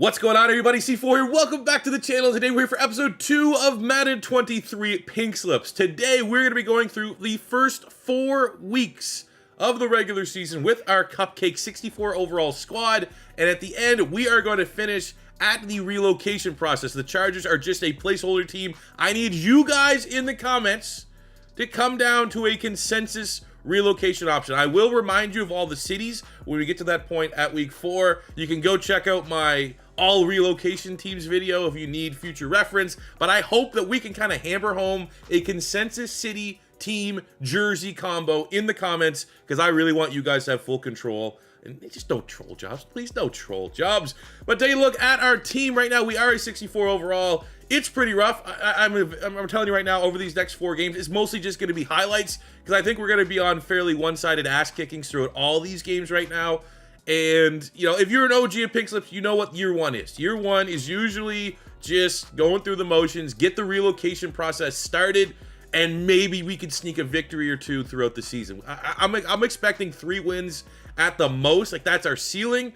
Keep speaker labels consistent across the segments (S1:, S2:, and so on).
S1: What's going on, everybody? C4 here. Welcome back to the channel. Today we're here for episode 2 of Madden 23 Pink Slips. Today we're going to be going through the first 4 weeks of the regular season with our Cupcake 64 overall squad, and at the end we are going to finish at the relocation process. The Chargers are just a placeholder team. I need you guys in the comments to come down to a consensus relocation option. I will remind you of all the cities when we get to that point at week 4. You can go check out my all relocation teams video if you need future reference, but I hope that we can kind of hammer home a consensus city team jersey combo in the comments, because I really want you guys to have full control. And just no troll jobs, please, no troll jobs. But take a look at our team right now. We are a 64 overall. It's pretty rough. I'm telling you right now, over these next 4 games, it's mostly just going to be highlights, because I think we're going to be on fairly one-sided ass kickings throughout all these games right now. And, you know, if you're an OG of Pink Slips, you know what year 1 is. Year 1 is usually just going through the motions, get the relocation process started, and maybe we could sneak a victory or 2 throughout the season. I'm expecting 3 wins at the most. Like, that's our ceiling.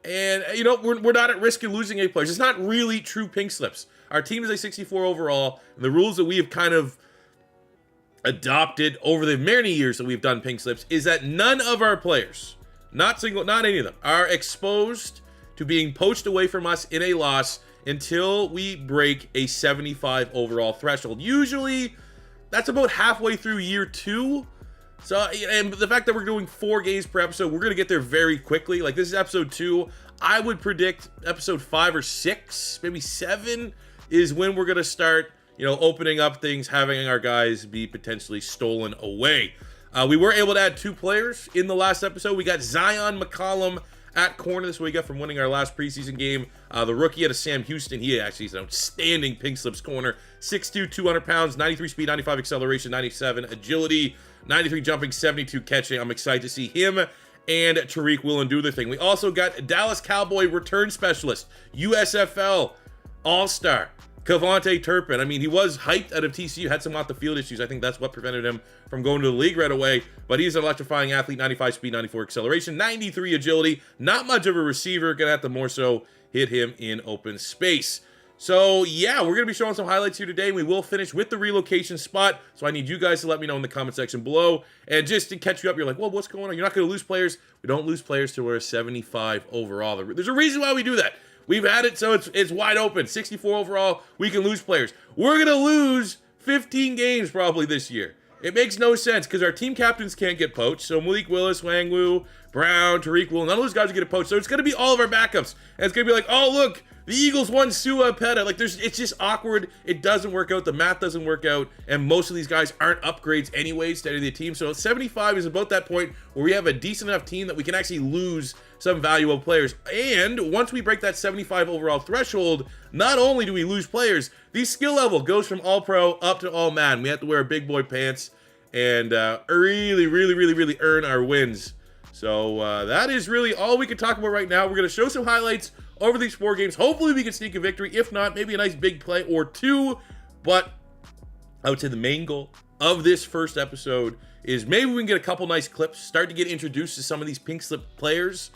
S1: And, you know, we're not at risk of losing 8 players. It's not really true Pink Slips. Our team is a 64 overall, and the rules that we have kind of adopted over the many years that we've done Pink Slips is that none of our players, not any of them, are exposed to being poached away from us in a loss until we break a 75 overall threshold. Usually, that's about halfway through year 2. So, and the fact that we're doing 4 games per episode, we're going to get there very quickly. Like, this is episode 2. I would predict episode 5 or 6, maybe 7, is when we're going to start, you know, opening up things, having our guys be potentially stolen away. We were able to add 2 players in the last episode. We got Zion McCollum at corner. This is what we got from winning our last preseason game. The rookie out of Sam Houston. He actually is an outstanding Pink Slips corner. 6'2", 200 pounds, 93 speed, 95 acceleration, 97 agility, 93 jumping, 72 catching. I'm excited to see him and Tariq Woolen do their thing. We also got Dallas Cowboy return specialist, USFL All-Star, Cavante Turpin. I mean, he was hyped out of TCU, had some off the field issues. I think that's what prevented him from going to the league right away. But he's an electrifying athlete, 95 speed, 94 acceleration, 93 agility. Not much of a receiver. Gonna have to more so hit him in open space. So yeah, we're gonna be showing some highlights here today. We will finish with the relocation spot. So I need you guys to let me know in the comment section below. And just to catch you up, you're like, well, what's going on? You're not gonna lose players. We don't lose players till we're a 75 overall. There's a reason why we do that. We've had it so it's wide open. 64 overall, we can lose players. We're going to lose 15 games probably this year. It makes no sense because our team captains can't get poached. So Malik Willis, Wangwu, Brown, Tariq Woolen, none of those guys are going to poach. So it's going to be all of our backups. And it's going to be like, oh, look, the Eagles won Sua Peta. Like, it's just awkward. It doesn't work out. The math doesn't work out. And most of these guys aren't upgrades anyways to any of the team. So 75 is about that point where we have a decent enough team that we can actually lose some valuable players. And once we break that 75 overall threshold, not only do we lose players, the skill level goes from all pro up to all man. We have to wear big boy pants and really earn our wins. So that is really all we can talk about right now. We're going to show some highlights over these 4 games. Hopefully we can sneak a victory. If not, maybe a nice big play or 2. But I would say the main goal of this first episode is maybe we can get a couple nice clips, start to get introduced to some of these Pink Slip players.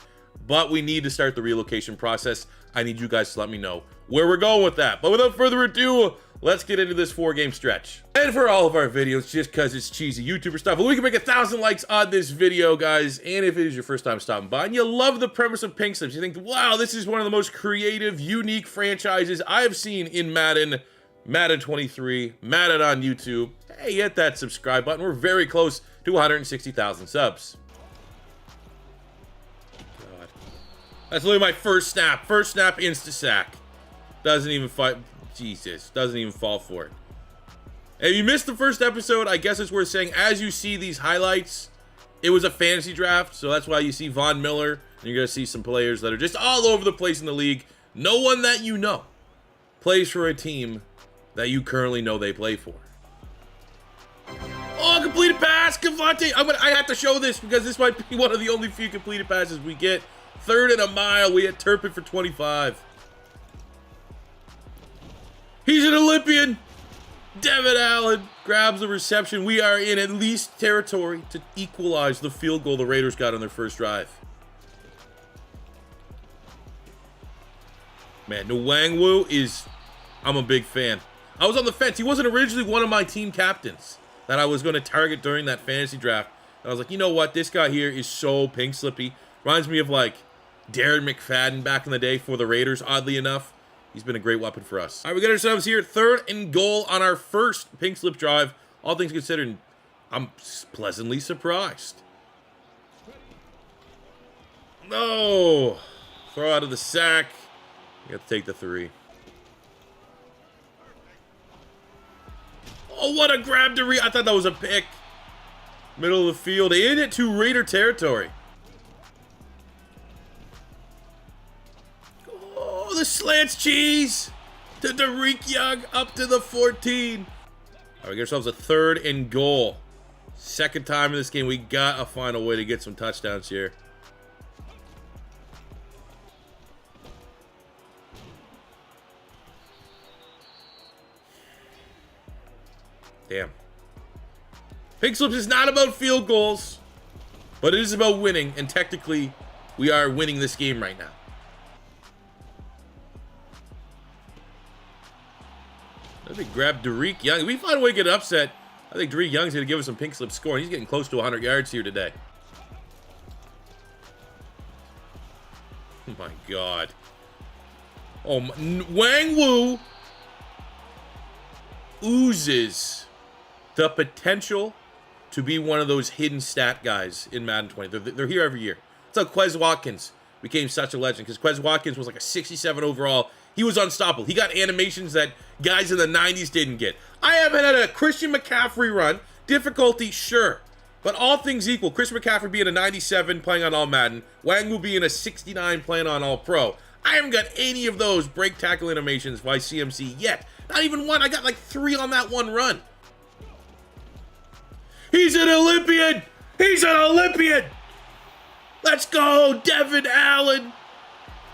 S1: But we need to start the relocation process. I need you guys to let me know where we're going with that. But without further ado, let's get into this 4-game stretch. And for all of our videos, just because it's cheesy YouTuber stuff, we can make 1,000 likes on this video, guys. And if it is your first time stopping by and you love the premise of Pink Slips, you think, wow, this is one of the most creative, unique franchises I have seen in Madden 23, Madden on YouTube, hey, hit that subscribe button. We're very close to 160,000 subs. That's literally my first snap. First snap, insta-sack. Doesn't even fight. Jesus. Doesn't even fall for it. If you missed the first episode, I guess it's worth saying, as you see these highlights, it was a fantasy draft. So that's why you see Von Miller. And you're going to see some players that are just all over the place in the league. No one that you know plays for a team that you currently know they play for. Oh, completed pass. Cavante. I have to show this because this might be one of the only few completed passes we get. 3rd and a mile. We hit Turpin for 25. He's an Olympian. Devin Allen grabs the reception. We are in at least territory to equalize the field goal the Raiders got on their first drive. Man, Nwangwu is... I'm a big fan. I was on the fence. He wasn't originally one of my team captains that I was going to target during that fantasy draft. And I was like, you know what? This guy here is so pink slippy. Reminds me of, like, Darren McFadden back in the day for the Raiders, oddly enough. He's been a great weapon for us. All right, we got ourselves here 3rd and goal on our first pink slip drive. All things considered, I'm pleasantly surprised. No! Throw out of the sack. You have to take the 3. Oh, what a grab to I thought that was a pick. Middle of the field. In it to Raider territory. Oh, the slants cheese. To Derek Young up to the 14. All right, we get ourselves a 3rd and goal. Second time in this game. We gotta find a way to get some touchdowns here. Damn. Pink slips is not about field goals, but it is about winning, and technically, we are winning this game right now. I think grab Derek Young. If we find a way to get an upset, I think Derek Young's going to give us some pink slip scoring. He's getting close to 100 yards here today. Oh my God. Oh, Nwangwu oozes the potential to be one of those hidden stat guys in Madden 20. They're here every year. That's how Quez Watkins became such a legend, because Quez Watkins was like a 67 overall. He was unstoppable. He got animations that guys in the 90s didn't get. I haven't had a Christian McCaffrey run. Difficulty, sure. But all things equal, Christian McCaffrey being a 97 playing on All Madden, Nwangwu being a 69 playing on All Pro. I haven't got any of those break tackle animations by CMC yet. Not even one. I got like 3 on that one run. He's an Olympian! He's an Olympian! Let's go! Devin Allen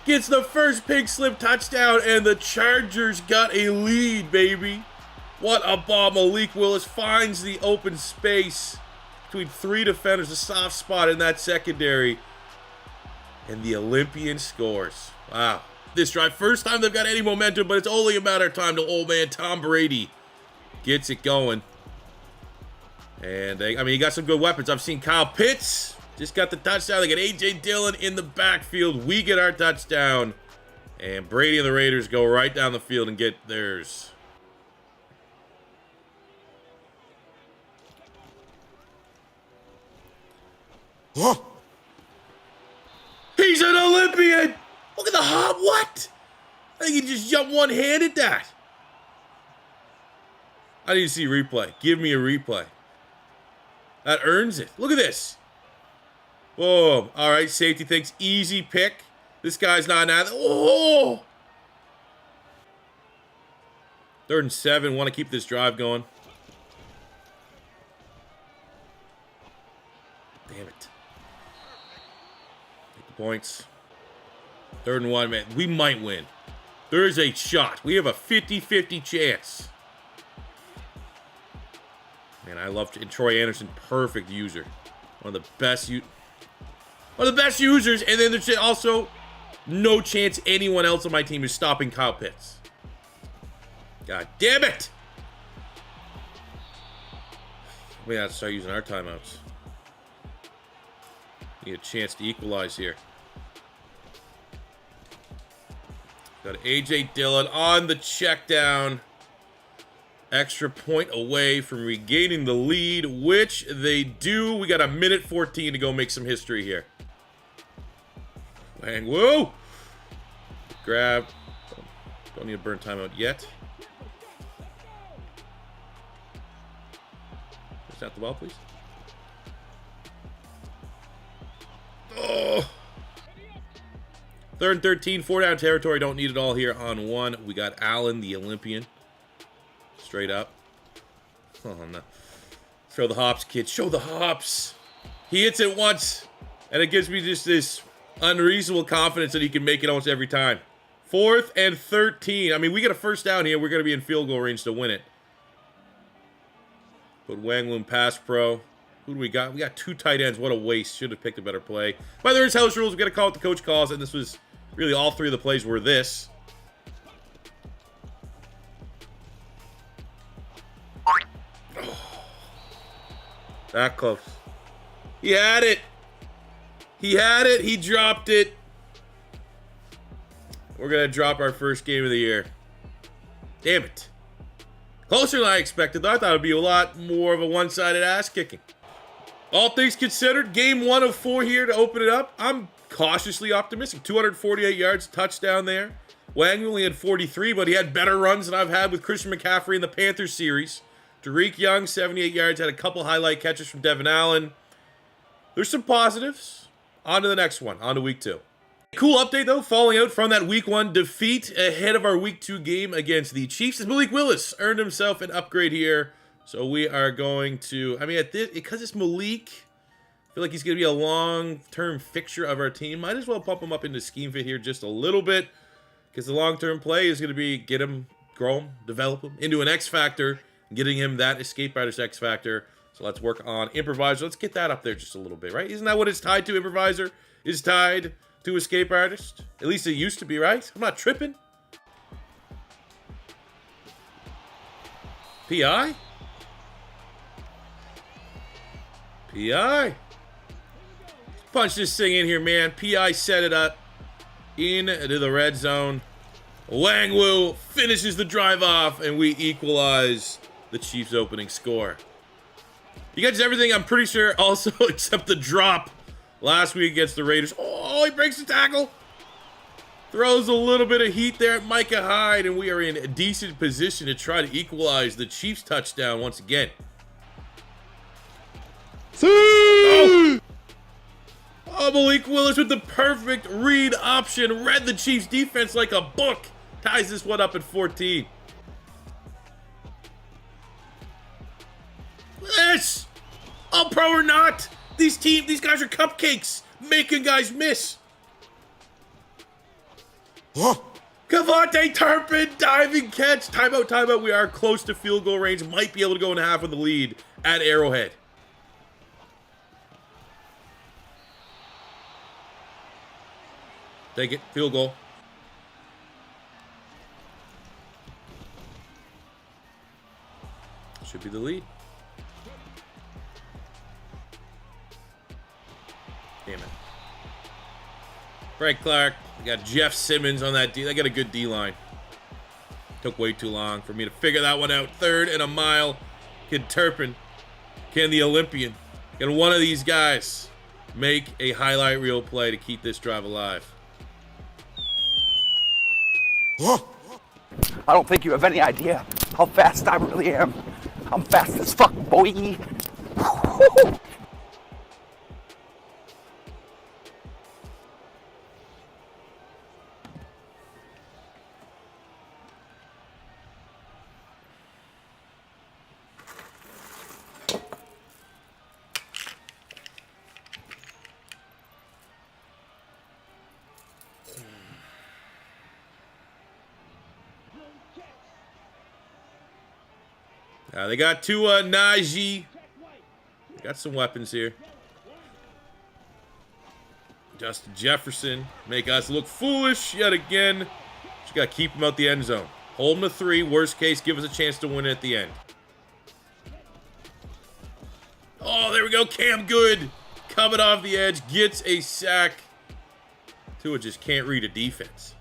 S1: gets the first pink slip touchdown, and the Chargers got a lead, baby. What a ball. Malik Willis finds the open space between 3 defenders, a soft spot in that secondary, and the Olympian scores. Wow. This drive, first time they've got any momentum, but it's only a matter of time till old man Tom Brady gets it going. And, he got some good weapons. I've seen Kyle Pitts just got the touchdown. They got A.J. Dillon in the backfield. We get our touchdown. And Brady and the Raiders go right down the field and get theirs. Huh? He's an Olympian! Look at the hop. What? I think he just jumped one-handed that. I need to see a replay. Give me a replay. That earns it. Look at this. Whoa. All right, safety thinks easy pick. This guy's not an athlete. Oh! 3rd and 7. Want to keep this drive going. Damn it. Take the points. 3rd and 1, man. We might win. There is a shot. We have a 50-50 chance. Man, I love Troy Anderson. Perfect user. One of the best users. And then there's also no chance anyone else on my team is stopping Kyle Pitts. God damn it! We gotta start using our timeouts. Need a chance to equalize here. Got A.J. Dillon on the check down. Extra point away from regaining the lead, which they do. We got a minute 14 to go make some history here. Nwangwu. Grab. Don't need a burn timeout yet. Snap the ball, please. Oh. 3rd and 13, 4 down territory. Don't need it all here on 1. We got Allen, the Olympian. Straight up. Oh, no. Show the hops, kid. Show the hops. He hits it once, and it gives me just this unreasonable confidence that he can make it almost every time. 4th and 13. We get a first down here. We're going to be in field goal range to win it. Put Nwangwu in pass pro. Who do we got? We got 2 tight ends. What a waste. Should have picked a better play. But there's house rules. We got to call what the coach calls, and this was really all 3 of the plays were this. That close. He had it. He had it. He dropped it. We're going to drop our first game of the year. Damn it. Closer than I expected, though. I thought it would be a lot more of a one-sided ass kicking. All things considered, game 1 of 4 here to open it up. I'm cautiously optimistic. 248 yards, touchdown there. Wang only had 43, but he had better runs than I've had with Christian McCaffrey in the Panthers series. Tariq Young, 78 yards, had a couple highlight catches from Devin Allen. There's some positives. On to the next one, on to week 2. Cool update, though, falling out from that week 1 defeat ahead of our week 2 game against the Chiefs. As Malik Willis earned himself an upgrade here. So we are going to, I mean, at this, because it's Malik, I feel like he's going to be a long-term fixture of our team. Might as well pump him up into scheme fit here just a little bit, because the long-term play is going to be get him, grow him, develop him into an X factor, getting him that escape artist X factor. So let's work on improviser. Let's get that up there just a little bit, right? Isn't that what it's tied to? Improviser is tied to escape artist. At least it used to be, right? I'm not tripping. PI? PI. Punch this thing in here, man. PI set it up into the red zone. Wang Wu finishes the drive off, and we equalize the Chiefs' opening score. He gets everything, I'm pretty sure, also except the drop last week against the Raiders. Oh, he breaks the tackle. Throws a little bit of heat there at Micah Hyde, and we are in a decent position to try to equalize the Chiefs' touchdown once again. Oh. Oh, Malik Willis with the perfect read option. Read the Chiefs defense like a book. Ties this one up at 14. Yes! All pro or not, these guys are cupcakes. Making guys miss. Cavante Turpin, diving catch. Timeout, timeout. We are close to field goal range. Might be able to go in half of the lead at Arrowhead. Take it. Field goal. Should be the lead. Damn it. Frank Clark. We got Jeff Simmons on that D. They got a good D-line. Took way too long for me to figure that one out. 3rd and a mile. Can Turpin, can the Olympian, can one of these guys make a highlight reel play to keep this drive alive?
S2: I don't think you have any idea how fast I really am. I'm fast as fuck, boy.
S1: They got Tua, Najee. They got some weapons here. Justin Jefferson. Make us look foolish yet again. Just got to keep him out the end zone. Hold him to 3. Worst case, give us a chance to win it at the end. Oh, there we go. Cam Good coming off the edge. Gets a sack. Tua just can't read a defense.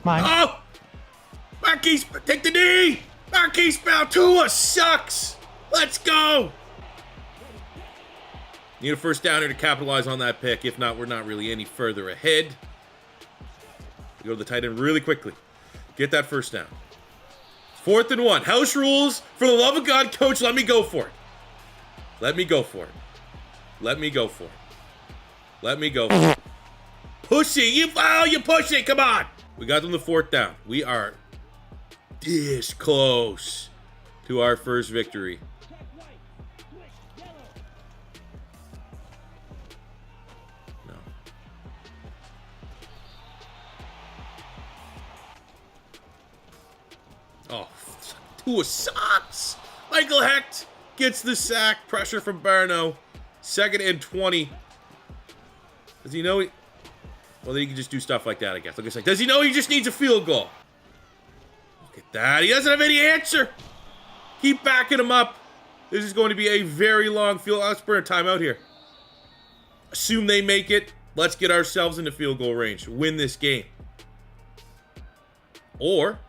S3: Mine.
S1: Oh! Marquise, take the knee! Marquise Brown, Tua sucks! Let's go! Need a first down here to capitalize on that pick. If not, we're not really any further ahead. We go to the tight end really quickly. Get that first down. 4th and 1. House rules. For the love of God, coach, let me go for it. Let me go for it. Let me go for it. Let me go for it. Pushing. You push it. Come on. We got them the 4th down. We are this close to our first victory. No. Oh, Tua sucks. Michael Hecht gets the sack. Pressure from Barno. 2nd and 20. Does he know he... Well, then he can just do stuff like that, I guess. Like I said, does he know he just needs a field goal? Look at that. He doesn't have any answer. Keep backing him up. This is going to be a very long field. Let's burn a timeout here. Assume they make it. Let's get ourselves into field goal range. Win this game. Or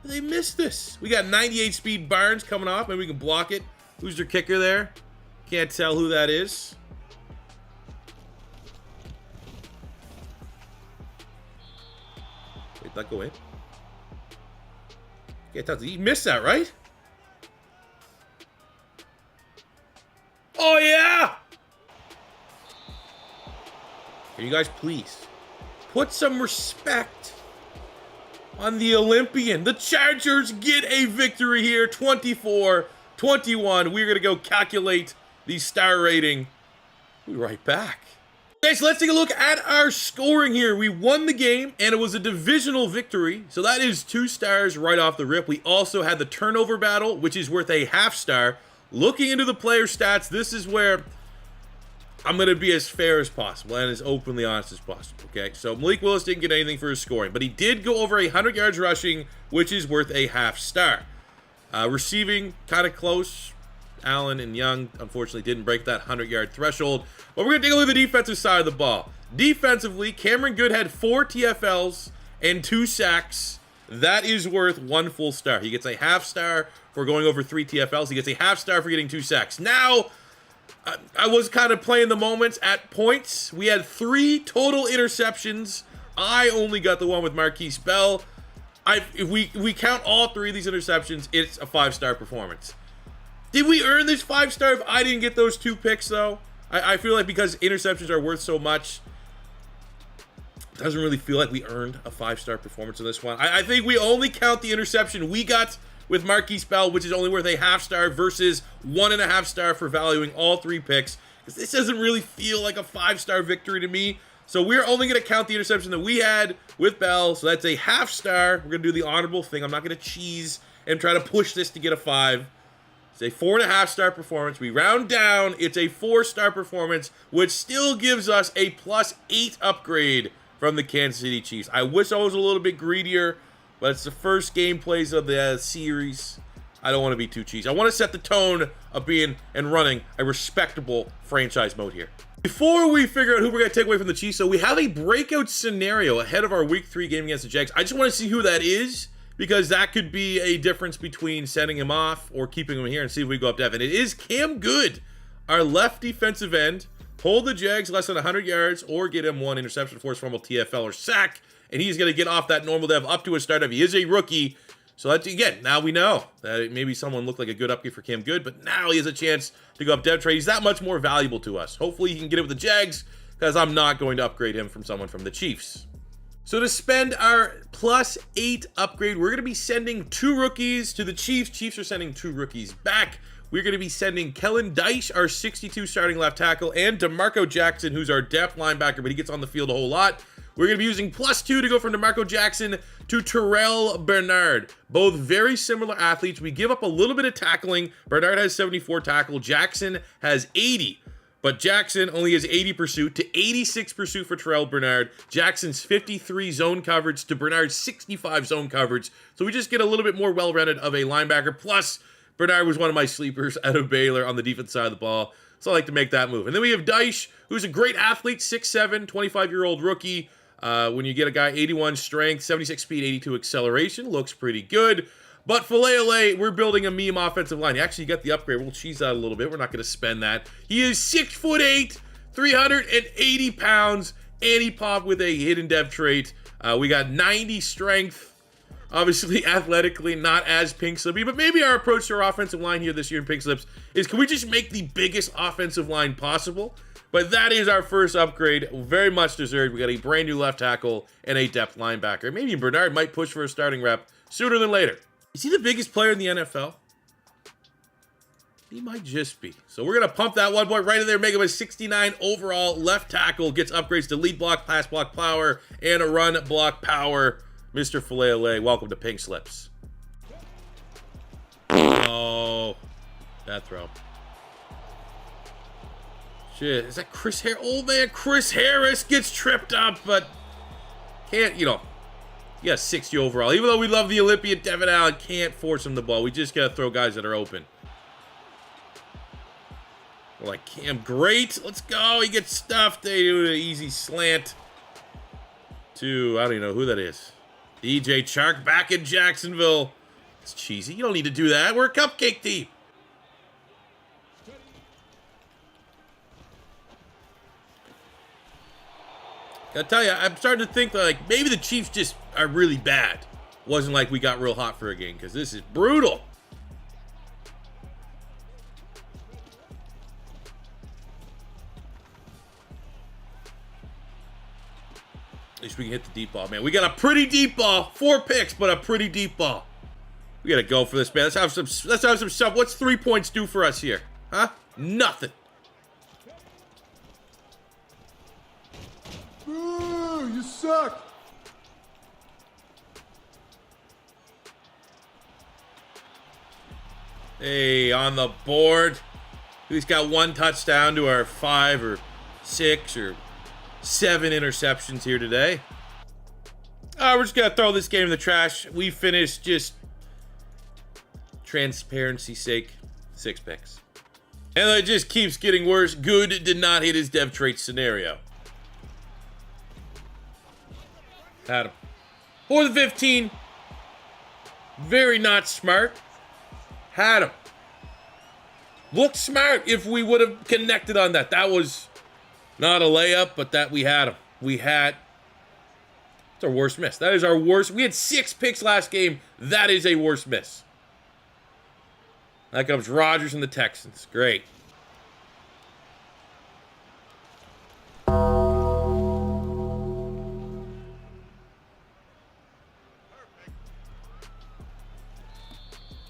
S1: they missed this. We got 98 speed Barnes coming off. Maybe we can block it. Who's their kicker there? Can't tell who that is. Wait, that go in? Can't tell. He missed that, right? Oh, yeah! Can you guys please put some respect on the Olympian? The Chargers get a victory here, 24-21. We're going to go calculate the star rating. We'll be right back. Okay, so let's take a look at our scoring here. We won the game, and it was a divisional victory. So that is 2 stars right off the rip. We also had the turnover battle, which is worth a half star. Looking into the player stats, this is where I'm going to be as fair as possible and as openly honest as possible, okay? So Malik Willis didn't get anything for his scoring, but he did go over 100 yards rushing, which is worth a half star. Receiving, kind of close. Allen and Young, unfortunately, didn't break that 100-yard threshold. But we're going to take a look at the defensive side of the ball. Defensively, Cameron Good had 4 TFLs and 2 sacks. That is worth 1 full star. He gets a half star for going over 3 TFLs. He gets a half star for getting 2 sacks. Now, I was kind of playing the moments at points. We had 3 total interceptions. I only got the one with Marquise Bell. If we count all 3 of these interceptions, it's a 5-star performance. Did we earn this 5-star if I didn't get those 2 picks, though? I feel like because interceptions are worth so much, it doesn't really feel like we earned a 5-star performance in this one. I think we only count the interception we got with Marquise Bell, which is only worth a half star versus 1.5 star for valuing all 3 picks. Because this doesn't really feel like a 5-star victory to me. So we're only going to count the interception that we had with Bell. So that's a half star. We're going to do the honorable thing. I'm not going to cheese and try to push this to get a 5. It's a 4.5-star performance. We round down. It's a 4-star performance, which still gives us a +8 upgrade from the Kansas City Chiefs. I wish I was a little bit greedier, but it's the first game plays of the series. I don't want to be too cheesy. I want to set the tone of being and running a respectable franchise mode here. Before we figure out who we're going to take away from the Chiefs, so we have a breakout scenario ahead of our Week 3 game against the Jags. I just want to see who that is, because that could be a difference between sending him off or keeping him here and see if we go up Devon. It is Cam Good, our left defensive end. Hold the Jags less than 100 yards or get him 1 interception, force fumble, TFL, or sack, and he's going to get off that normal dev up to a start dev. He is a rookie, so that's, again, now we know that maybe someone looked like a good upgrade for Cam Good, but now he has a chance to go up dev trade. He's that much more valuable to us. Hopefully he can get it with the Jags, because I'm not going to upgrade him from someone from the Chiefs. So to spend our +8 upgrade, we're going to be sending 2 rookies to the Chiefs. Chiefs are sending 2 rookies back. We're going to be sending Kellen Dyche, our 62 starting left tackle, and DeMarco Jackson, who's our depth linebacker, but he gets on the field a whole lot. We're going to be using +2 to go from DeMarco Jackson to Terrell Bernard. Both very similar athletes. We give up a little bit of tackling. Bernard has 74 tackle. Jackson has 80. But Jackson only has 80 pursuit to 86 pursuit for Terrell Bernard. Jackson's 53 zone coverage to Bernard's 65 zone coverage. So we just get a little bit more well-rounded of a linebacker. Plus, Bernard was one of my sleepers out of Baylor on the defense side of the ball. So I like to make that move. And then we have Dyche, who's a great athlete, 6'7", 25-year-old rookie. When you get a guy 81 strength, 76 speed, 82 acceleration, looks pretty good. But Filet, we're building a meme offensive line. He actually got the upgrade. We'll cheese that a little bit. We're not going to spend that. He is 6'8", 380 pounds, and he popped with a hidden dev trait. We got 90 strength. Obviously, athletically, not as pink slippy, but maybe our approach to our offensive line here this year in pink slips is, can we just make the biggest offensive line possible? But that is our first upgrade. Very much deserved. We got a brand new left tackle and a depth linebacker. Maybe Bernard might push for a starting rep sooner than later. Is he the biggest player in the NFL? He might just be. So we're going to pump that one boy right in there, make him a 69 overall left tackle. Gets upgrades to lead block, pass block power, and a run block power. Mr. Filet, welcome to Pink Slips. Oh, that throw. Shit, is that Chris Harris? Oh, man, Chris Harris gets tripped up, but can't, Yeah, 60 overall. Even though we love the Olympian, Devin Allen can't force him the ball. We just got to throw guys that are open. We're like, Cam, great. Let's go. He gets stuffed. They do an easy slant to, I don't even know who that is. DJ Chark back in Jacksonville. It's cheesy. You don't need to do that. We're a cupcake team. Gotta tell you, I'm starting to think that, like, maybe the Chiefs just are really bad. Wasn't like we got real hot for a game, because this is brutal. At least we can hit the deep ball, man. We got a pretty deep ball. 4 picks, but a pretty deep ball. We gotta go for this, man. Let's have some stuff. What's 3 points do for us here? Huh? Nothing.
S4: Ooh, you suck.
S1: Hey, on the board. He's got 1 touchdown to our 5 or 6 or 7 interceptions here today. We're just gonna throw this game in the trash. We finished, just transparency's sake, 6 picks. And it just keeps getting worse. Good did not hit his dev trait scenario. Had him. 4th and 15. Very not smart. Had him. Looked smart if we would have connected on that. That was not a layup, but that we had him. It's our worst miss. That is our worst. We had 6 picks last game. That is a worst miss. That comes Rodgers and the Texans. Great.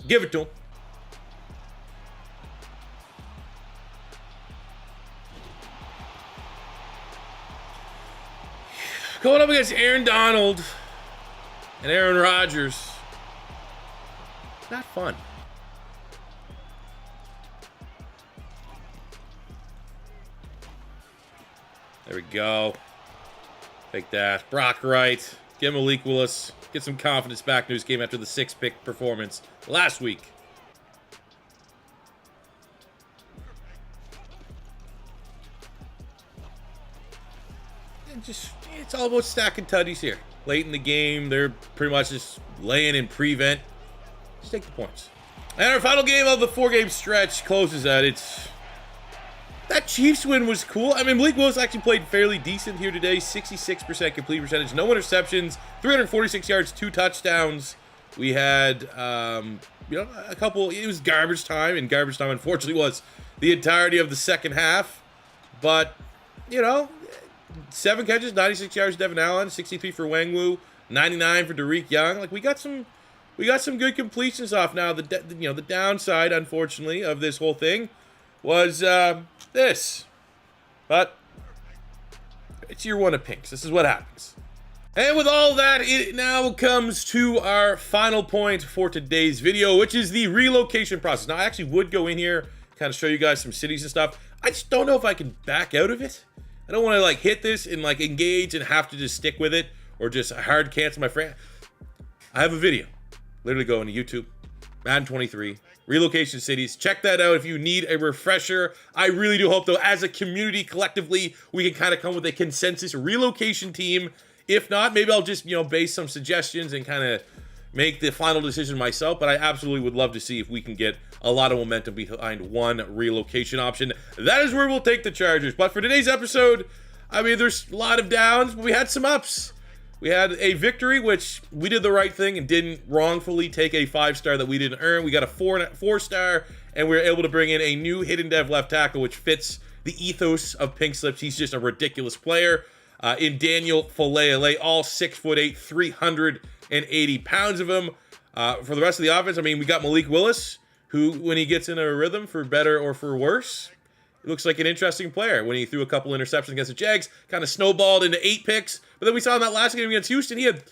S1: Give it to him. Going up against Aaron Donald and Aaron Rodgers. Not fun. There we go. Take that. Brock Wright. Get Malik Willis. Get some confidence back in his game after the 6-pick performance last week. And it's all about stacking tutties here. Late in the game, they're pretty much just laying in prevent. Just take the points. And our final game of the 4-game stretch closes out. That Chiefs win was cool. I mean, Malik Willis actually played fairly decent here today. 66% complete percentage, no interceptions, 346 yards, 2 touchdowns. We had, a couple. It was garbage time, and garbage time, unfortunately, was the entirety of the second half. But 7 catches, 96 yards, Devin Allen, 63 for Wangwu, 99 for Derek Young. Like we got some good completions off. Now the downside, unfortunately, of this whole thing was this. But it's year 1 of pinks. This is what happens. And with all that, it now comes to our final point for today's video, which is the relocation process. Now, I actually would go in here, kind of show you guys some cities and stuff. I just don't know if I can back out of it. I don't want to hit this and engage and have to just stick with it or just hard cancel my friend. I have a video. Literally go into YouTube, Madden 23, relocation cities. Check that out if you need a refresher. I really do hope, though, as a community, collectively, we can kind of come with a consensus relocation team. If not, maybe I'll just, base some suggestions and kind of make the final decision myself. But I absolutely would love to see if we can get a lot of momentum behind one relocation option. That is where we'll take the Chargers. But for today's episode, I mean, there's a lot of downs, but we had some ups. We had a victory, which we did the right thing and didn't wrongfully take a 5-star that we didn't earn. We got a 4-star, and we were able to bring in a new hidden dev left tackle, which fits the ethos of Pink Slips. He's just a ridiculous player. In Daniel Falele, all 6'8", 380 pounds of him. For the rest of the offense, I mean, we got Malik Willis, who, when he gets in a rhythm, for better or for worse, it looks like an interesting player. When he threw a couple interceptions against the Jags, kind of snowballed into 8 picks. But then we saw in that last game against Houston, he had,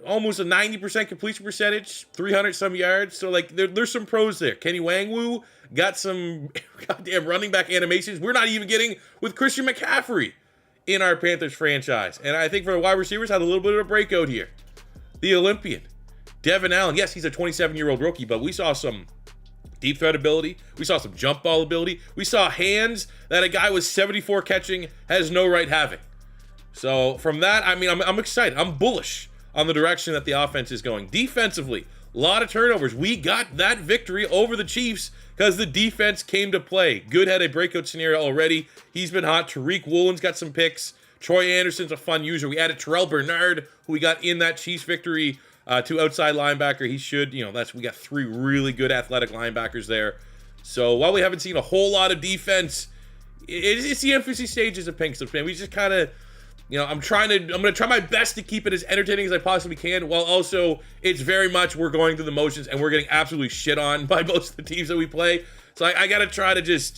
S1: almost a 90% completion percentage, 300-some yards. So, there's some pros there. Kenny Wangwu got some goddamn running back animations we're not even getting with Christian McCaffrey in our Panthers franchise. And I think for the wide receivers, had a little bit of a breakout here. the Olympian, Devon Allen. Yes, he's a 27-year-old rookie, but we saw some deep threat ability. We saw some jump ball ability. We saw hands that a guy with 74 catching has no right having. So from that, I mean, I'm excited. I'm bullish on the direction that the offense is going. Defensively, a lot of turnovers. We got that victory over the Chiefs because the defense came to play. Good had a breakout scenario already. He's been hot. Tariq Woolen's got some picks. Troy Anderson's a fun user. We added Terrell Bernard, who we got in that Chiefs victory, to outside linebacker. He should, we got 3 really good athletic linebackers there. So while we haven't seen a whole lot of defense, it's the infancy stages of Pink Slips, man. We just kind of, I'm going to try my best to keep it as entertaining as I possibly can, while also it's very much we're going through the motions and we're getting absolutely shit on by most of the teams that we play. So I got to try to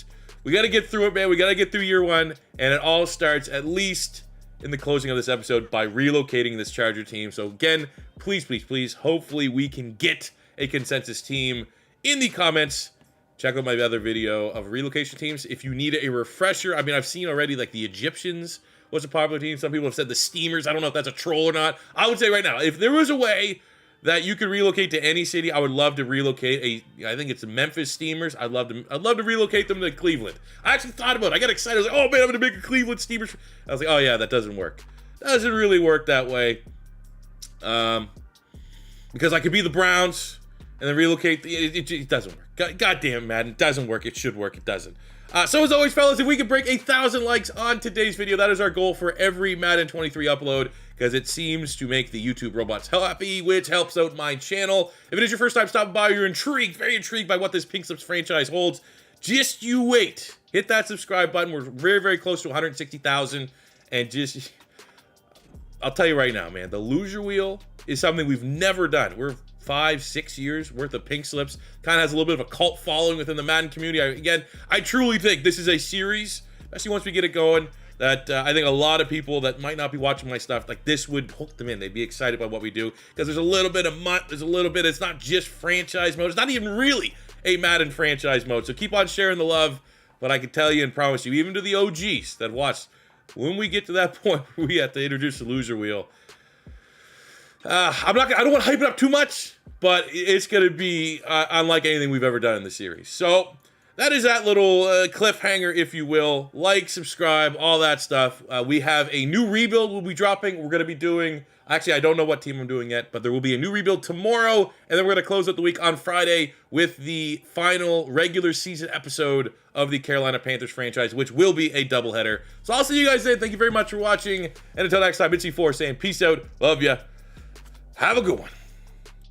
S1: we got to get through it, man. We got to get through year 1, and it all starts at least in the closing of this episode by relocating this Charger team. So again, please, please, please, hopefully we can get a consensus team in the comments. Check out my other video of relocation teams. If you need a refresher, I mean, I've seen already like the Egyptians was a popular team. Some people have said the Steamers. I don't know if that's a troll or not. I would say right now, if there was a way that you could relocate to any city, I would love to relocate I think it's the Memphis Steamers. I'd love to relocate them to Cleveland. I actually thought about it. I got excited. I was like, oh man, I'm gonna make a Cleveland Steamers. I was like, oh yeah, that doesn't work. Doesn't really work that way. Because I could be the Browns and then relocate. It doesn't work. God damn, Madden. It doesn't work. It should work. It doesn't. So as always, fellas, if we can break 1,000 likes on today's video, that is our goal for every Madden 23 upload, because it seems to make the YouTube robots happy, which helps out my channel. If it is your first time stopping by, you're intrigued, very intrigued by what this Pink Slips franchise holds, just you wait. Hit that subscribe button. We're very, very close to 160,000. And I'll tell you right now, man, the loser wheel is something we've never done. We're 5-6 years worth of Pink Slips. Kind of has a little bit of a cult following within the Madden community. I truly think this is a series, especially once we get it going, that I think a lot of people that might not be watching my stuff, like this would hook them in. They'd be excited by what we do, because there's a little bit of it's not just franchise mode. It's not even really a Madden franchise mode. So keep on sharing the love. But I can tell you and promise you, even to the OGs that watched, when we get to that point where we have to introduce the loser wheel, I don't want to hype it up too much, but it's going to be unlike anything we've ever done in the series. So that is that little cliffhanger, if you will. Like, subscribe, all that stuff. We have a new rebuild we'll be dropping. We're going to be doing, actually, I don't know what team I'm doing yet, but there will be a new rebuild tomorrow, and then we're going to close out the week on Friday with the final regular season episode of the Carolina Panthers franchise, which will be a doubleheader. So I'll see you guys then. Thank you very much for watching, and until next time, it's E4 saying peace out, love ya. Have a good one.